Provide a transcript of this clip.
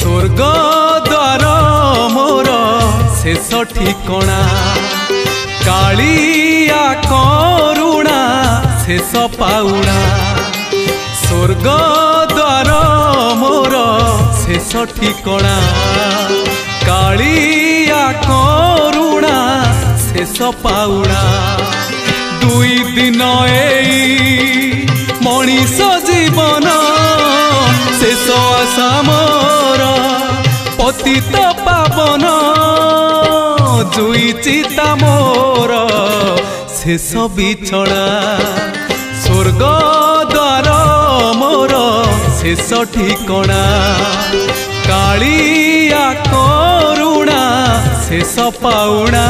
स्वर्ग द्वार मोर शेष ठिकणा कालिया करुणा शेष पाउणा स्वर्ग द्वार मोर शेष ठिकणा कालिया करुणा शेष पाउणा दुई दिन एई मनीष जीवन शेष आशा मोर पतित पावन जुई चिता मोर शेष बिछड़ा स्वर्ग द्वार मोर शेष ठिकणा कालिया करुणा शेष पाउणा।